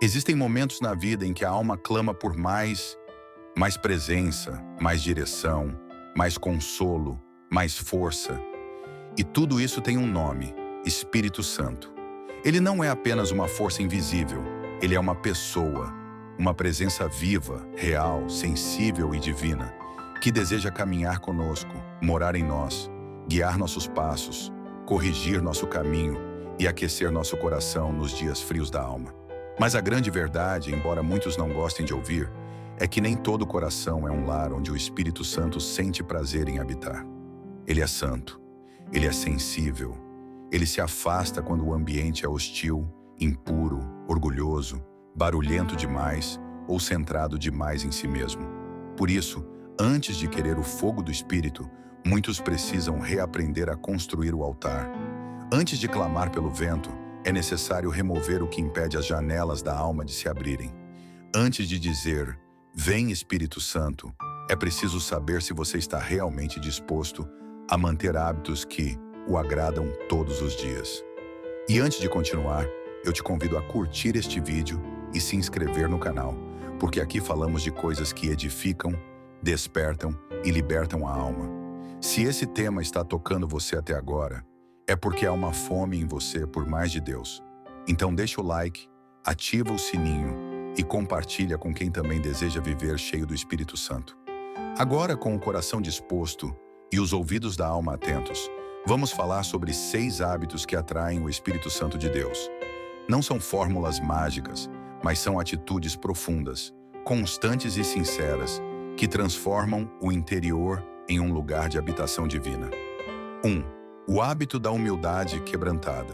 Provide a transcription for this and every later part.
Existem momentos na vida em que a alma clama por mais presença, mais direção, mais consolo, mais força. E tudo isso tem um nome: Espírito Santo. Ele não é apenas uma força invisível, ele é uma pessoa, uma presença viva, real, sensível e divina, que deseja caminhar conosco, morar em nós, guiar nossos passos, corrigir nosso caminho e aquecer nosso coração nos dias frios da alma. Mas a grande verdade, embora muitos não gostem de ouvir, é que nem todo coração é um lar onde o Espírito Santo sente prazer em habitar. Ele é santo, ele é sensível, ele se afasta quando o ambiente é hostil, impuro, orgulhoso, barulhento demais ou centrado demais em si mesmo. Por isso, antes de querer o fogo do Espírito, muitos precisam reaprender a construir o altar. Antes de clamar pelo vento, é necessário remover o que impede as janelas da alma de se abrirem. Antes de dizer, vem Espírito Santo, é preciso saber se você está realmente disposto a manter hábitos que o agradam todos os dias. E antes de continuar, eu te convido a curtir este vídeo e se inscrever no canal, porque aqui falamos de coisas que edificam, despertam e libertam a alma. Se esse tema está tocando você até agora, é porque há uma fome em você por mais de Deus. Então deixa o like, ativa o sininho e compartilha com quem também deseja viver cheio do Espírito Santo. Agora, com o coração disposto e os ouvidos da alma atentos, vamos falar sobre 6 hábitos que atraem o Espírito Santo de Deus. Não são fórmulas mágicas, mas são atitudes profundas, constantes e sinceras, que transformam o interior em um lugar de habitação divina. 1. O hábito da humildade quebrantada.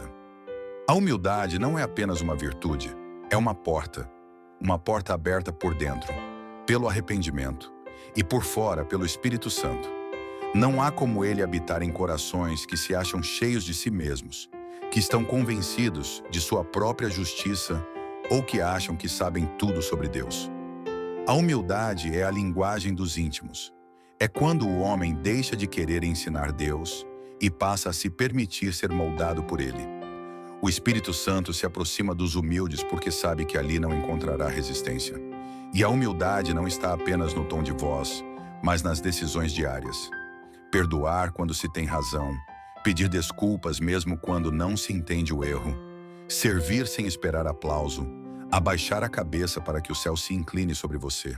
A humildade não é apenas uma virtude, é uma porta aberta por dentro, pelo arrependimento, e por fora, pelo Espírito Santo. Não há como ele habitar em corações que se acham cheios de si mesmos, que estão convencidos de sua própria justiça ou que acham que sabem tudo sobre Deus. A humildade é a linguagem dos íntimos. É quando o homem deixa de querer ensinar Deus e passa a se permitir ser moldado por ele. O Espírito Santo se aproxima dos humildes porque sabe que ali não encontrará resistência. E a humildade não está apenas no tom de voz, mas nas decisões diárias. Perdoar quando se tem razão, pedir desculpas mesmo quando não se entende o erro, servir sem esperar aplauso, abaixar a cabeça para que o céu se incline sobre você.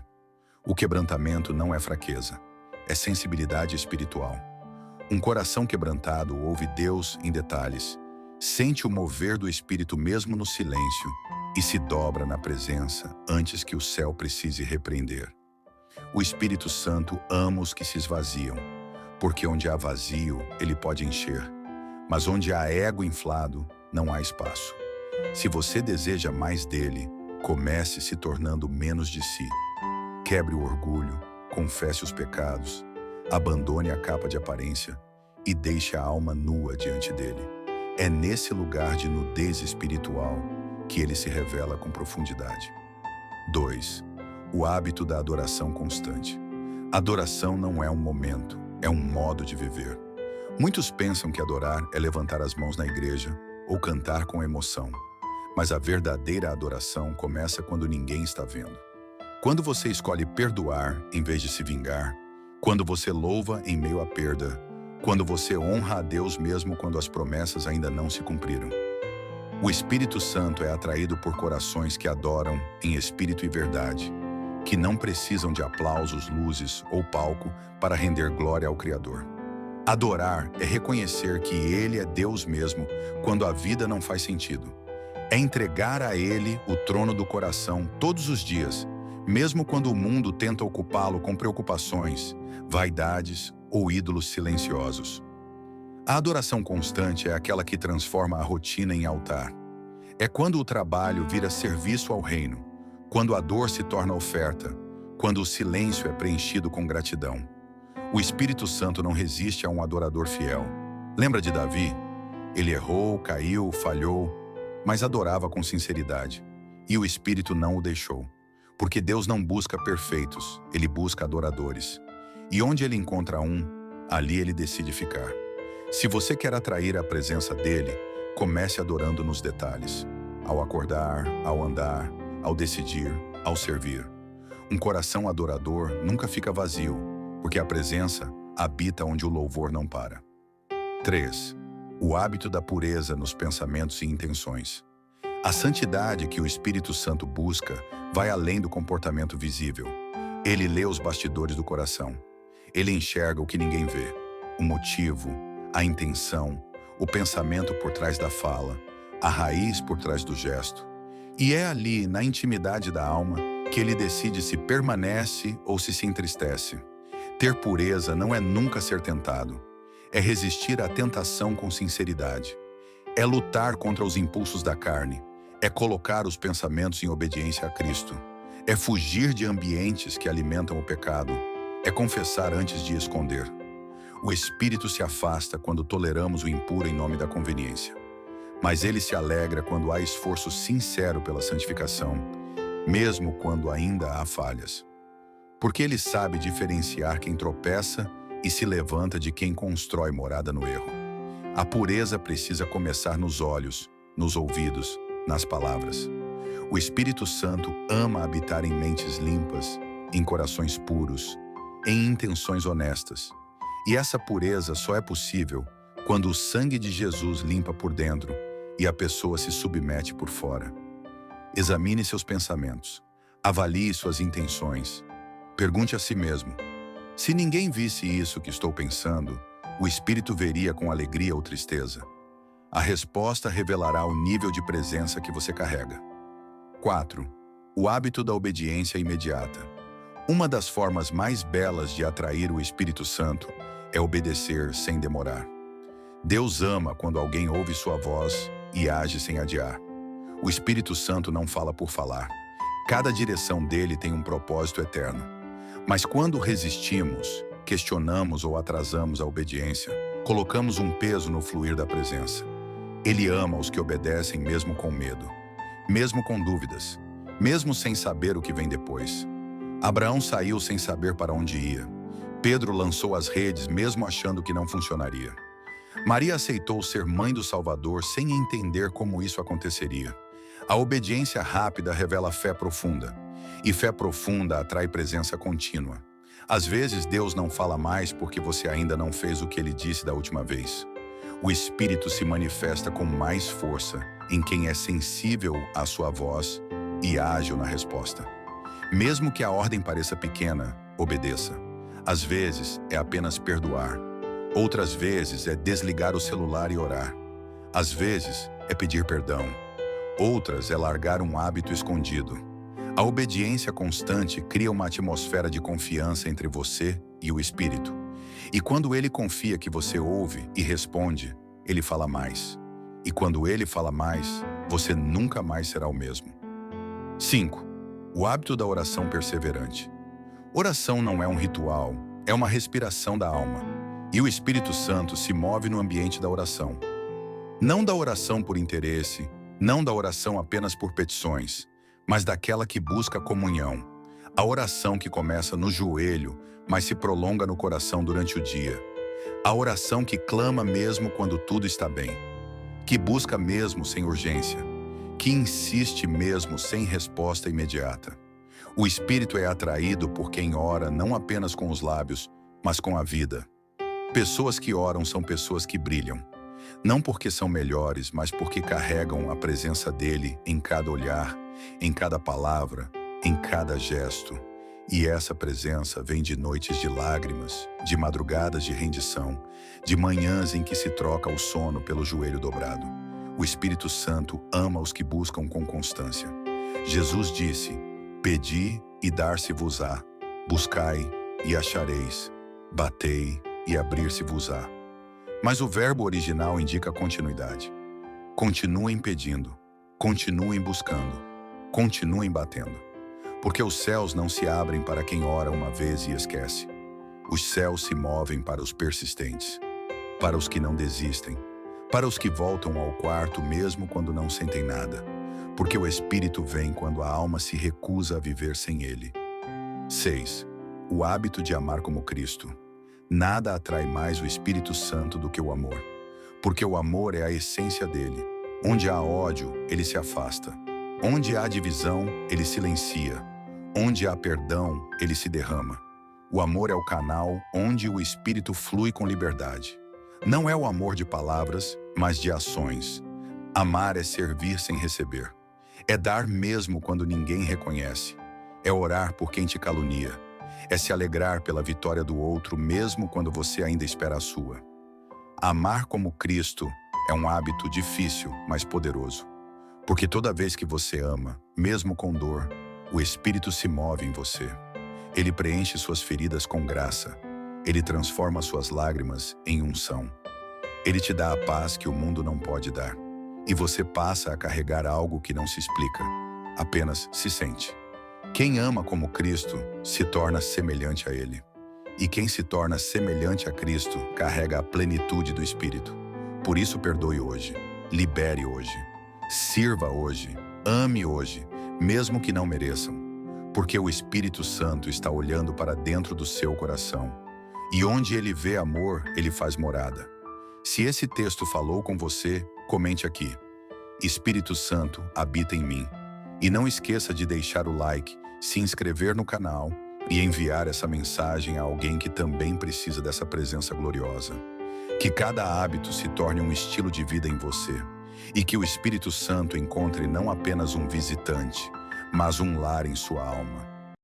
O quebrantamento não é fraqueza, é sensibilidade espiritual. Um coração quebrantado ouve Deus em detalhes, sente o mover do Espírito mesmo no silêncio e se dobra na presença antes que o céu precise repreender. O Espírito Santo ama os que se esvaziam, porque onde há vazio, ele pode encher, mas onde há ego inflado, não há espaço. Se você deseja mais dele, comece se tornando menos de si. Quebre o orgulho, confesse os pecados, abandone a capa de aparência e deixe a alma nua diante dele. É nesse lugar de nudez espiritual que ele se revela com profundidade. 2. O hábito da adoração constante. Adoração não é um momento, é um modo de viver. Muitos pensam que adorar é levantar as mãos na igreja ou cantar com emoção. Mas a verdadeira adoração começa quando ninguém está vendo. Quando você escolhe perdoar em vez de se vingar, quando você louva em meio à perda, quando você honra a Deus mesmo quando as promessas ainda não se cumpriram. O Espírito Santo é atraído por corações que adoram em espírito e verdade, que não precisam de aplausos, luzes ou palco para render glória ao Criador. Adorar é reconhecer que Ele é Deus mesmo quando a vida não faz sentido. É entregar a Ele o trono do coração todos os dias, mesmo quando o mundo tenta ocupá-lo com preocupações, vaidades ou ídolos silenciosos. A adoração constante é aquela que transforma a rotina em altar. É quando o trabalho vira serviço ao reino, quando a dor se torna oferta, quando o silêncio é preenchido com gratidão. O Espírito Santo não resiste a um adorador fiel. Lembra de Davi? Ele errou, caiu, falhou, mas adorava com sinceridade. E o Espírito não o deixou. Porque Deus não busca perfeitos, Ele busca adoradores. E onde Ele encontra um, ali Ele decide ficar. Se você quer atrair a presença dEle, comece adorando nos detalhes. Ao acordar, ao andar, ao decidir, ao servir. Um coração adorador nunca fica vazio, porque a presença habita onde o louvor não para. 3. O hábito da pureza nos pensamentos e intenções. A santidade que o Espírito Santo busca vai além do comportamento visível. Ele lê os bastidores do coração. Ele enxerga o que ninguém vê. O motivo, a intenção, o pensamento por trás da fala, a raiz por trás do gesto. E é ali, na intimidade da alma, que ele decide se permanece ou se entristece. Ter pureza não é nunca ser tentado. É resistir à tentação com sinceridade. É lutar contra os impulsos da carne. É colocar os pensamentos em obediência a Cristo. É fugir de ambientes que alimentam o pecado. É confessar antes de esconder. O Espírito se afasta quando toleramos o impuro em nome da conveniência. Mas ele se alegra quando há esforço sincero pela santificação, mesmo quando ainda há falhas. Porque ele sabe diferenciar quem tropeça e se levanta de quem constrói morada no erro. A pureza precisa começar nos olhos, nos ouvidos, nas palavras. O Espírito Santo ama habitar em mentes limpas, em corações puros, em intenções honestas. E essa pureza só é possível quando o sangue de Jesus limpa por dentro e a pessoa se submete por fora. Examine seus pensamentos, avalie suas intenções. Pergunte a si mesmo: se ninguém visse isso que estou pensando, o Espírito veria com alegria ou tristeza? A resposta revelará o nível de presença que você carrega. 4. O hábito da obediência imediata. Uma das formas mais belas de atrair o Espírito Santo é obedecer sem demorar. Deus ama quando alguém ouve sua voz e age sem adiar. O Espírito Santo não fala por falar. Cada direção dele tem um propósito eterno. Mas quando resistimos, questionamos ou atrasamos a obediência, colocamos um peso no fluir da presença. Ele ama os que obedecem mesmo com medo, mesmo com dúvidas, mesmo sem saber o que vem depois. Abraão saiu sem saber para onde ia. Pedro lançou as redes mesmo achando que não funcionaria. Maria aceitou ser mãe do Salvador sem entender como isso aconteceria. A obediência rápida revela fé profunda, e fé profunda atrai presença contínua. Às vezes Deus não fala mais porque você ainda não fez o que ele disse da última vez. O Espírito se manifesta com mais força em quem é sensível à sua voz e ágil na resposta. Mesmo que a ordem pareça pequena, obedeça. Às vezes é apenas perdoar. Outras vezes é desligar o celular e orar. Às vezes é pedir perdão. Outras é largar um hábito escondido. A obediência constante cria uma atmosfera de confiança entre você e o Espírito. E quando ele confia que você ouve e responde, ele fala mais. E quando ele fala mais, você nunca mais será o mesmo. 5. O hábito da oração perseverante. Oração não é um ritual, é uma respiração da alma. E o Espírito Santo se move no ambiente da oração. Não da oração por interesse, não da oração apenas por petições, mas daquela que busca comunhão. A oração que começa no joelho, mas se prolonga no coração durante o dia. A oração que clama mesmo quando tudo está bem. Que busca mesmo sem urgência. Que insiste mesmo sem resposta imediata. O Espírito é atraído por quem ora não apenas com os lábios, mas com a vida. Pessoas que oram são pessoas que brilham. Não porque são melhores, mas porque carregam a presença dele em cada olhar, em cada palavra, em cada gesto. E essa presença vem de noites de lágrimas, de madrugadas de rendição, de manhãs em que se troca o sono pelo joelho dobrado. O Espírito Santo ama os que buscam com constância. Jesus disse: pedi e dar-se-vos-á, buscai e achareis, batei e abrir-se-vos-á. Mas o verbo original indica continuidade. Continuem pedindo, continuem buscando, continuem batendo. Porque os céus não se abrem para quem ora uma vez e esquece. Os céus se movem para os persistentes, para os que não desistem, para os que voltam ao quarto mesmo quando não sentem nada. Porque o Espírito vem quando a alma se recusa a viver sem ele. 6. O hábito de amar como Cristo. Nada atrai mais o Espírito Santo do que o amor. Porque o amor é a essência dele. Onde há ódio, ele se afasta. Onde há divisão, ele silencia. Onde há perdão, ele se derrama. O amor é o canal onde o espírito flui com liberdade. Não é o amor de palavras, mas de ações. Amar é servir sem receber. É dar mesmo quando ninguém reconhece. É orar por quem te calunia. É se alegrar pela vitória do outro mesmo quando você ainda espera a sua. Amar como Cristo é um hábito difícil, mas poderoso. Porque toda vez que você ama, mesmo com dor, o Espírito se move em você. Ele preenche suas feridas com graça. Ele transforma suas lágrimas em unção. Ele te dá a paz que o mundo não pode dar. E você passa a carregar algo que não se explica, apenas se sente. Quem ama como Cristo se torna semelhante a Ele. E quem se torna semelhante a Cristo carrega a plenitude do Espírito. Por isso perdoe hoje, libere hoje, sirva hoje, ame hoje, mesmo que não mereçam. Porque o Espírito Santo está olhando para dentro do seu coração. E onde Ele vê amor, Ele faz morada. Se esse texto falou com você, comente aqui. Espírito Santo habita em mim. E não esqueça de deixar o like, se inscrever no canal e enviar essa mensagem a alguém que também precisa dessa presença gloriosa. Que cada hábito se torne um estilo de vida em você. E que o Espírito Santo encontre não apenas um visitante, mas um lar em sua alma.